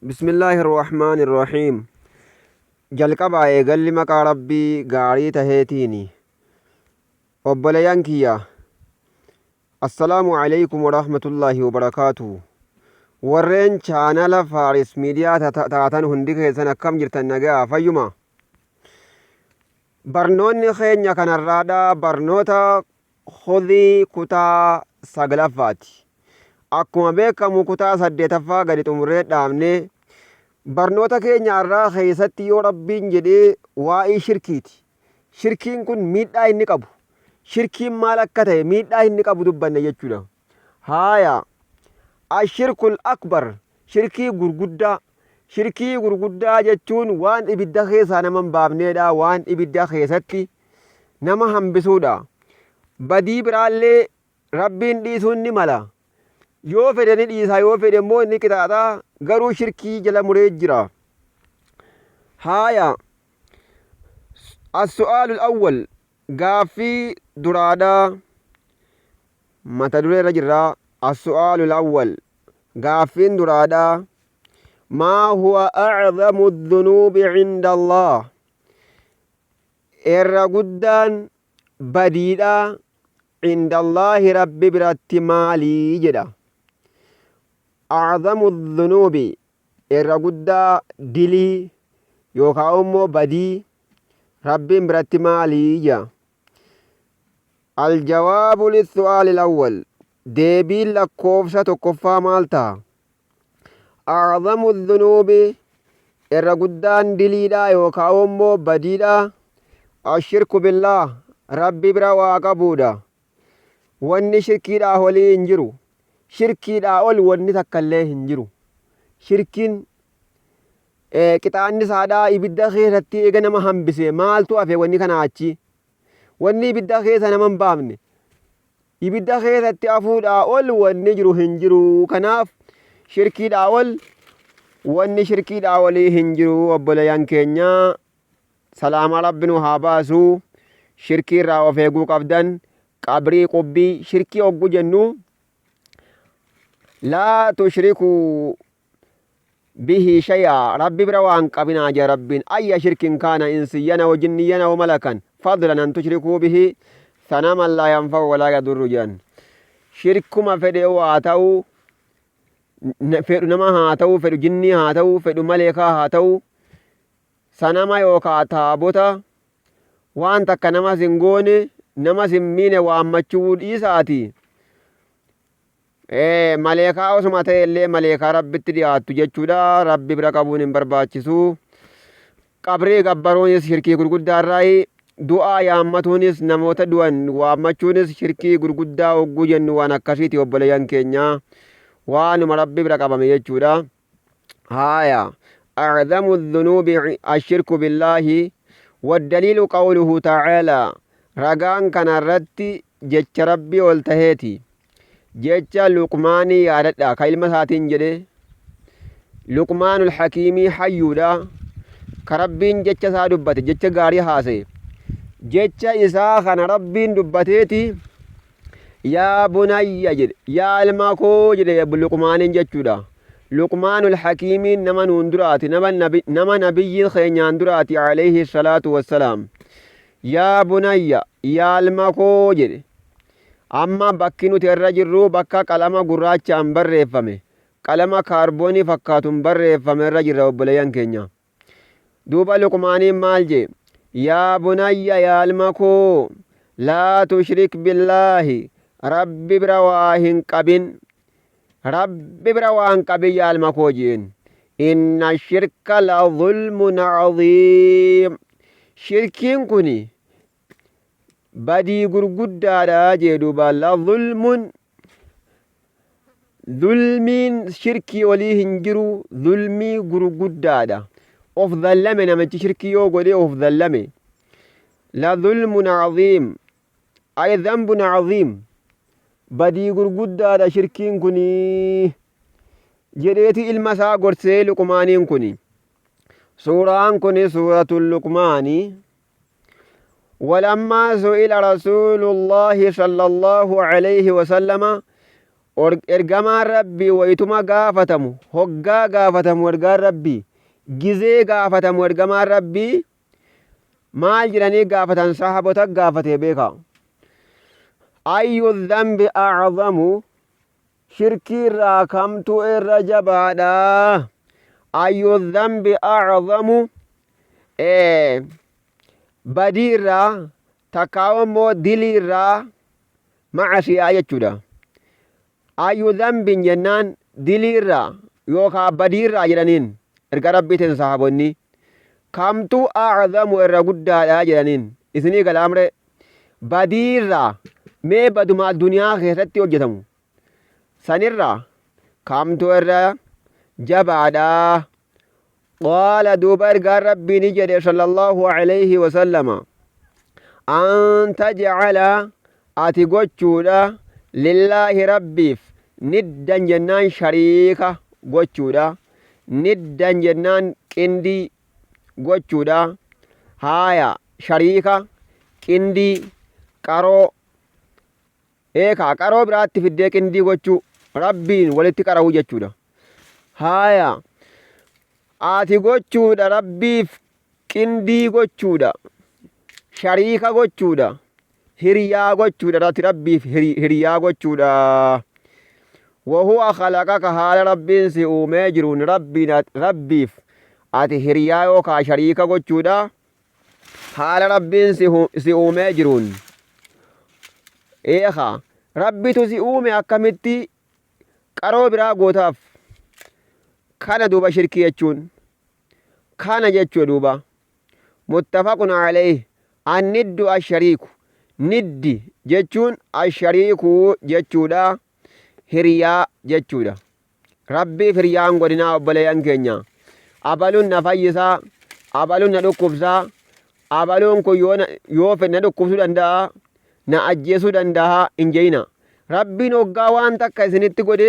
بسم الله الرحمن الرحيم. jalqaba eegalli maqaa rabbii gaarii taheetiini. Obboleeyyan kiyya, assalaamu alaykum warahmatullaahi wabarakaatuhu. Warreen chaanala Faaris miidiyaa taatan hundi keessan akkam jirtan nagaa fayyuma. Barnoonni keenya kanarraadhaa barnoota hudhii kutaa 9ffaati. Akkuma beekamu kutaa 8ffaa gadi xumuree dhaabne barnoota keenya irraa keessatti yoo rabbiin jedhee waa'ee shirkiiti. Shirkiin kun miidhaa inni qabu, shirkiin maal akka ta'e miidhaa inni qabu dubbanne jechuudha. Haaya, ashirkul akbar, shirkii gurguddaa. Shirkii gurguddaa jechuun waan ibidda keessaa nama hin baafneedha, waan ibidda keessatti nama hambisuudha. Badii biraallee rabbiin dhiisuun ni mala. Yoo fedhe ni dhiisa, yoo fedhe immoo ni qixaaxa. Garuu shirkii jala muree jira. Haaya, as-su'aalul awwal, gaaffii duraadhaa mata duree irra jirra. As-su'aalul awwal, gaaffiin duraadhaa maa huwa a'zamu dhunuubi cinda Allah, irra guddaan badiidha cinda Allaahi rabbi biratti maalii jedha. أعظم الذنوب الرغدا دلي يوكاومو بدي رب برتمالي. الجواب للسؤال الأول ديبي لكوفشة تكفى مالتا. أعظم الذنوب الرغدا دلي دا يوكاومو بدي دا الشرك بالله ربي برا واقبودا واني شركي دا هولي انجرو. Shirkiidhaa ol wanni takka illee hin jiru. Shirkiin qixaanni isaadhaa ibidda keessatti eega nama hambise maaltu hafe wanni kana achi. Wanni ibidda keessa nama hin baafne ibidda keessatti hafuudhaa ol wanni jiru hin jiru. Kanaaf shirkiidhaa ol wanni shirkiidhaa olii hin jiru. Obboleeyyan keenya salaama rabbi nu haa baasu. Shirkii irraa of eeguu qabdan. Qabrii qubbii shirkii hogguu jennu لا تشركوا به شيئا ربي بروان قبنا جا ربين أي شرك كان إنسيا وجنيا وملكا فضلا أن تشركوا به ثنما لا ينفع ولا يضر جان. شرك ما فدوا هاتو نما هاتو فدو جني هاتو فدو ملكا هاتو ثنما يوكا تابوتا وان تك نما سنغوني نما سمين وامچود إيساتي maleekaa osuma ta'e illee maleekaa rabbitti dhiyaattu jechuudha. Rabbi bira qabuun hin barbaachisu. Qabrii gabbaruunis shirkii gurguddaarraa, du'aa yaammatuunis namoota du'an waammachuunis shirkii gurguddaa hogguu jennu waan akkasiiti obboleeyyan keenya. Waanuma rabbi bira qabame jechuudha. Haaya, a'zamu dhunuubi ashirku billaahi waddaliilu qawluhu ta'aalaa. Ragaan kanarratti jecha rabbii ol taheeti. jecha luqmaanii yaadadha ka ilma isaatiin jedhe. Luqmaanul hakiimii hayyuudha ka rabbiin jecha isaa dubbate jecha gaarii haasa'e. Jecha isaa kana rabbiin dubbateeti yaa bunayya jedhe, yaa ilma koo jedhe luqmaaniin jechuudha. Luqmaanul hakiimiin nama nuun duraati, nama nabiyyiin keenyaan duraati alayhi salaatu wassalaam. Yaa bunayya, yaa ilma koo jedhe. Amma bakki nuti irra jirru bakka qalama gurraachaan barreeffame, qalama kaarboonii fakkaatuun barreeffame irra jirra obboleeyyan keenya. Duuba luqmaaniin maal jee? Yaa bunayya, yaa ilma koo laa tushrik billaahi, rabbi bira waa hin qabin, rabbi bira waa hin qabin yaa ilma koo jeen. Inna shirka la zulmun caziim, shirkiin kuni badii gurguddaadha jee duuba. La zulmun, zulmiin shirkii olii hin jiru, zulmii gurguddaadha. Of dhallame namichi shirkii yoo godhe of dhallame. La zulmun caziim ay dhanbun caziim, badii gurguddaadha shirkiin kuni jedheeti ilma isaa gorsee luqmaaniin kuni. Suuraan kuni suuratul luqmaanii. ولما سئل رسول الله صلى الله عليه وسلم ergamaan rabbii wayituma gaafatamu hoggaa gaafatamu ergaan rabbii gizee gaafatamu ergamaan rabbii maal jedhanii gaafatan sahabota gaafate beeka ayyu dhanbi a'zamu shirkii irraa kamtu irra jabaadha ayyu dhanbi a'zamu badii irraa takkaawammoo dilii irraa macasiyaa jechuudha ayyu dhanbin jennaan dilii irraa yookaa badii irraa jedhaniin erga rabbiitiin sahabonni kamtu a'zamu irra guddaadha jedhaniin isinii galaamre badii irraa mee baduma duniyaa keessatti hojjetamu sanirraa kamtu irra jabaadha qaala duuba ergaan rabbiin jedhe sallallahu alayhi wasallama an tajcala ati gochuudha lillaahi rabbiif niddan jennaan shariika gochuudha niddan jennaan qindii gochuudha haaya shariika qindii qaroo qaroo biraatti fiddee qindii gochuu rabbiin walitti qara'uu jechuudha haaya ati gochuudha rabbiif qindii gochuudha shariika gochuudha hiriyaa gochuudha ati rabbiif hiriyaa gochuudha wahuwa khalaqaka haala rabbiin si uumee jiruun rabbiif ati hiriyaa yookaa shariika gochuudha haala rabbiin si uumee jiruun rabbitu si uume akkamitti qaroo biraa gootaaf kana duuba shirkii jechuun kana jechuu duuba muttafaqun alayhi anniddu ashariiku niddi jechuun ashariiku jechuudha hiriyaa jechuudha rabbiif hiriyaan godhinaa obboleeyyan keenya abaluun na fayyisaa abaluun na dhukkubsaa abaluun kun yoo fedhe na dhukkubsuu danda'a na ajjeesuu danda'a hin jeyina rabbiin hoggaa waan takka isinitti godhe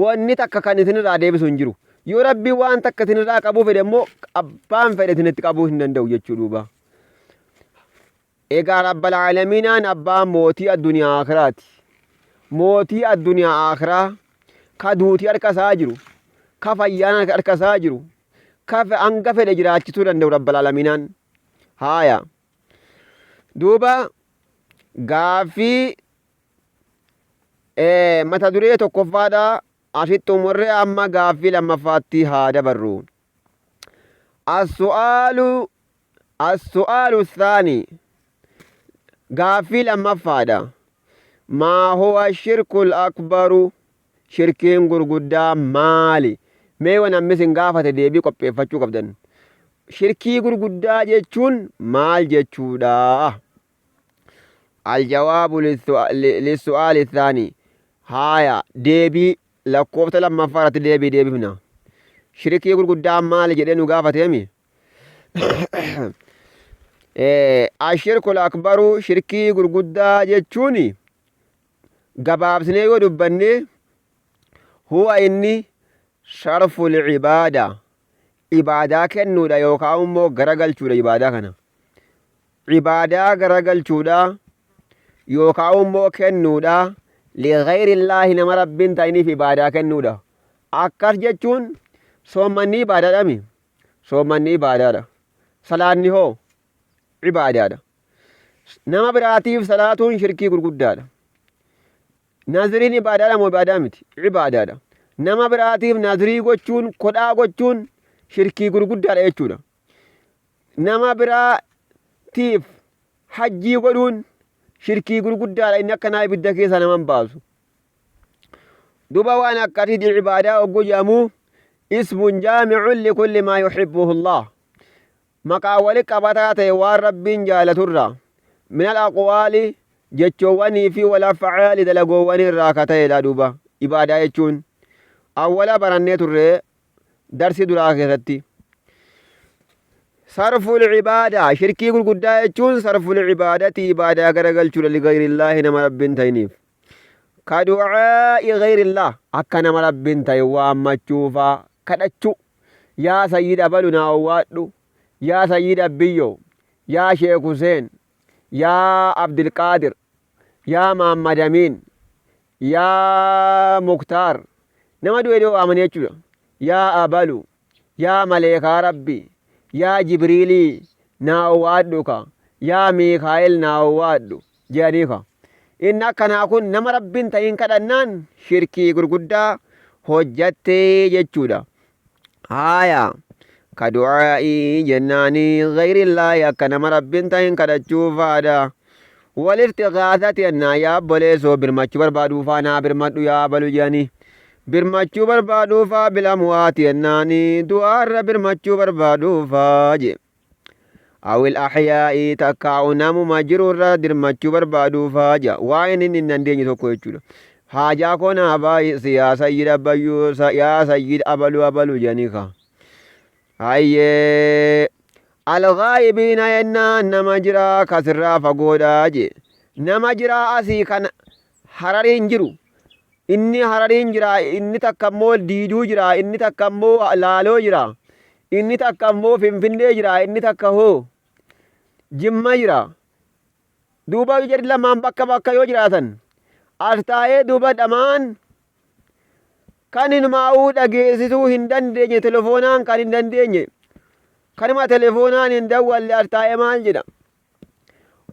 wanni takka kan isinirraa deebisu hin jiru yoo rabbiin waan takka isinirraa qabuu fedhe immoo abbaan fedhe isinitti qabuu hin danda'u jechuu duuba egaa rabbal aalamiinaan abbaan mootii addunyaa aakiraati mootii addunyaa aakiraa ka duutii harka isaa jiru ka fayyaan harka isaa jiru ka hanga fedhe jiraachisuu danda'u rabbal aalamiinaan haaya duuba gaaffii mata duree tokkoffaadha asitti umurree amma gaaffii lammaffaatti haa dabarru as-su'aalu thaani gaaffii lammaffaadha maa huwa shirkul akbaru shirkiin gurguddaa maali mee wan ammisin gaafate deebii qopheeffachuu qabdan shirkii gurguddaa jechuun maal jechuudha aljawaabu lissu'aali thaani haaya deebii lakkoofsa lammaffaa irratti deebifna shirkii gurguddaa maali jedhee nu gaafateemi ashirkul akbaru shirkii gurguddaa jechuun gabaabsinee yoo dubbanne huwa inni sharful ibaadaa kennuudha yookaan immoo garagalchuudha ibaadaa kana ibaadaa garagalchuudha yookaan immoo kennuudha lighayriillaahi nama rabbiin ta'iniif ibaadaa kennuudha akkas jechuun soommanni ibaadaadhami soommanni ibaadaadha salaanni hoo ibaadaadha nama biraatiif salaatuun shirkii gurguddaadha naziriin ibaadaadha moo ibaadaa miti ibaadaadha nama biraatiif nazirii gochuun kodhaa gochuun shirkii gurguddaadha jechuudha nama biraatiif hajjii godhuun shirkii gurguddaadha inni akkanaa ibidda keessa naman baasu duba waan akkasiiti ibaadaa ogguu jedhamu ismun jaamicun likulli maa yuhibbuhu allah maqaa wali qabataa ta'e waan rabbiin jaalaturra min alaqwaali jechoowwanii fi walafcaali dalagoowwanii irraa ka ta'edha duuba ibaadaa jechuun awwala barannee turre darsi duraa keessatti sarful ibaadaa shirkii gurguddaa jechuun sarful ibaadati ibaadaa garagalchuudha ligayriillaahi nama rabbiin ta'iniif ka ducaa'i gayrillaah akka nama rabbiin ta'e waammachuufa kadhachuu yaa sayyida balu naa owwaadhu yaa sayyida biyyo yaa sheek huseen yaa abdilqaadir yaa maammad amiin yaa Muktaar nama du'e waamanii jechuudha. Yaa Abalu, yaa Maleekaa Rabbi, yaa Jibriilii naa owwaadhu ka, yaa Miikaa'el naa owwaadhu jedhanii ka. Inni akkanaa kun nama Rabbiin ta'in kadhannaan shirkii gurguddaa hojjattee jechuudha. Haaya ka du'aa'ii jennaanii ghayrillaahi akka nama Rabbiin ta'in kadhachuufaadha. Walirtiqaasati ennaa yaa obboleessoo birmachuu barbaaduufaa naa birmadhu yaa Abalu jedhanii. Birmachuu barbaaduufaa bilamwaati ennaanii du'aarra birmachuu barbaaduufaa je. Awil ahyaa'ii takkaa'u namuma jirurra dirmachuu barbaaduufaa ja. Waa'een inni hin dandeenye tokko jechuudha. Haajaa koo naa baay'isi yaa sayyid abbayyuu yaa sayyid Abalu jedhanii ka. Hayyee alghaa'ibiina yennaan nama jiraa kasirraa fagoodhaa je. Nama jiraa asii kan Harariin jiru. Inni Harariin jira, inni takka immoo Diiduu jira, inni takka immoo Laaloo jira, inni takka immoo Finfinnee jira, inni takka hoo Jimma jira. Duuba jedhi lamaan bakka yoo jiraatan as taa'ee duuba dhamaan kan inumaa'uu dhageessisuu hin dandeenye telefoonaan kan hin dandeenye kanuma telefoonaan hin dawwalle as taa'ee maal jedha.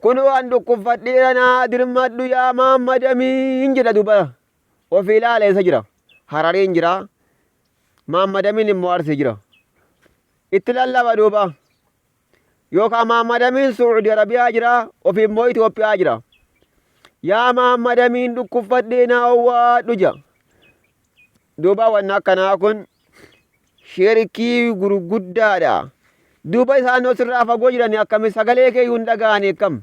Kun waan dhukkubfadheera naa dirmadhu yaa Maammadamiin jedha duuba. Ofii ilaaleessa jira. Harariin jira. Maammadamiin immoo Arsii jira. Itti lallaba duuba. Yookaan Maammadamiin Suudi Arabiyaa jira. Ofii immoo Itoophiyaa jira. Yaa Maammadamiin dhukkubfadhee naa owwaadhu jira. Duuba wanna akkanaa kun shirkii gurguddaadha. Duuba isaan osirraa fagoo jiranii akkamitti sagalee kee hin dhaga'anii akkam.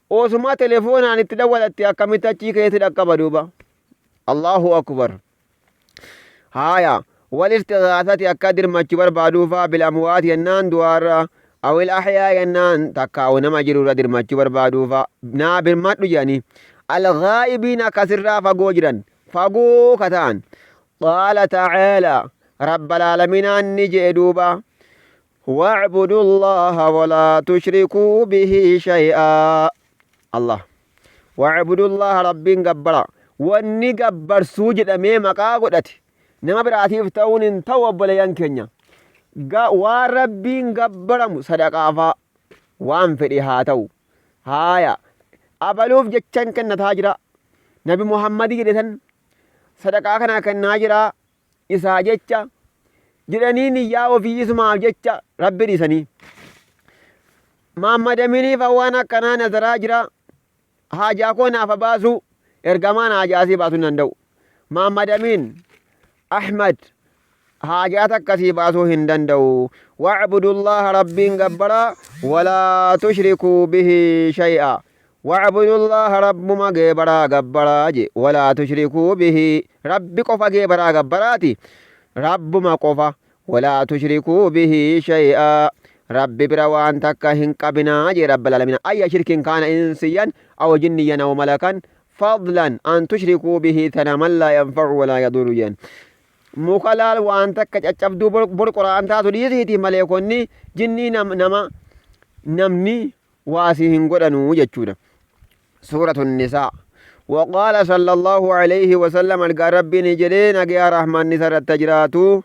Osuma telefoonaan itti dawwalatte akkamitti achii keetti dhaqqaba duuba. Allahu akbar. Haaya walirtiqaasati akka dirmachuu barbaaduufaa bilamwaati yennaan du'aarra awil ahyaa yennaan takkaa'u nama jirurra dirmachuu barbaaduufaa naa birmadhu jedhanii. Alghaa'ibiin akkasirraa fagoo jiran fagoo kata'an. Qaala ta'aalaa rabbal aalamiinaan ni jedhe duuba. واعبدوا الله ولا تشركوا به شيئا. الله واعبدوا الله ربين قبرا واني قبر سوجد امي مقا قدت نما براتيف تاون انتو بليان كنيا وربين قبرا صدقافا وان فريها تو هايا أبلوف جتشن كن تاجرا نبي محمد جدتن صدقا كنا كن ناجرا إسا جتشا jedhanii niyyaa ofii isumaaf jecha rabbi dhiisanii. Maammadaminiif waan akkanaa nazaraa jira. Haajaa koo naaf baasu ergamaan haajaasii baasuu hin danda'u. Maammadamiin Ahmad haajaat akkasii baasuu hin danda'u. Wa'budullaha rabbiin gabbaraa walaa tushrikuu bihi shay'a. Wa'budullaha rabbuma geebaraa gabbaraa je walaa tushrikuu bihi rabbi qofa geebaraa gabbaraati. Rabbuma qofa walaa tushrikuu bihi shay'a rabbi bira waan takka hin qabinaa jee rabbal aalamiin. Ayya shirkin kaana insiyyan aw jinniyyan aw malakan fadlan an tushrikuu bihi tanaman laa yanfacu walaa yadurru jen. Muka laal waan takka caccabduu borqoraan taatu dhiisiiti malee konni jinnii namni waasii hin godhanuu jechuudha. Suuratun nisaa. وقال صلى الله عليه وسلم قال ربي نجرين يا رحمن نسر التجراتو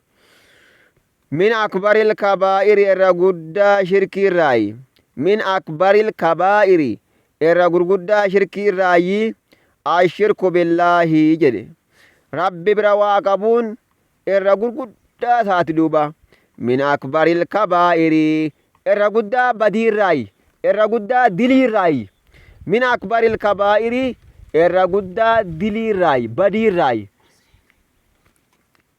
من أكبر الكبائر الرقود شركي الرأي من أكبر الكبائر الرقود شركي الرأي الشرك بالله جدي ربي برواقبون الرقود سات دوبا من أكبر الكبائر الرقود بدير الرأي الرقود دلي الرأي من أكبر الكبائر irra guddaa diliirraayi badiirraayi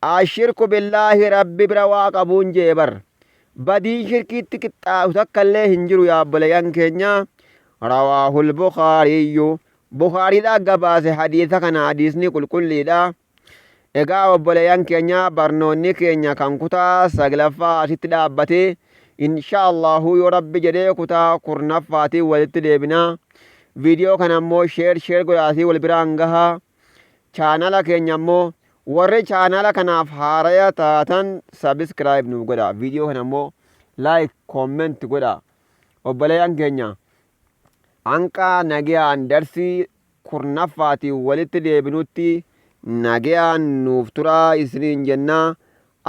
ashirku billaahi rabbi bira waa qabuun jee bar badii shirkiitti qixxaahu takka illee hin jiru yaa obboleeyyan keenya. Rawaahul Bukaariyyu Bukaariidhaa gabaase hadiisa kana hadiisni qulqulliidha. Egaa obboleeyyan keenya barnoonni keenya kan kutaa saglaffaa asitti dhaabbatee insha Allahu yoo rabbi jedhee kutaa kurnaffaatiin walitti deebinaa. Video kana ammoo share godhaatii wal biraan gahaa. Chaanala keenya ammoo warri chaanala kanaaf haaraya taatan subscribe nu godha. Video kana ammoo like comment godha. Obboleeyyan keenya hanqa nagayaan darsii kurnaffaati walitti deebinutti nagayaan nuuf turaa isiniin jennaa.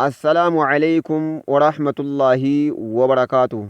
السلام عليكم ورحمة الله وبركاته.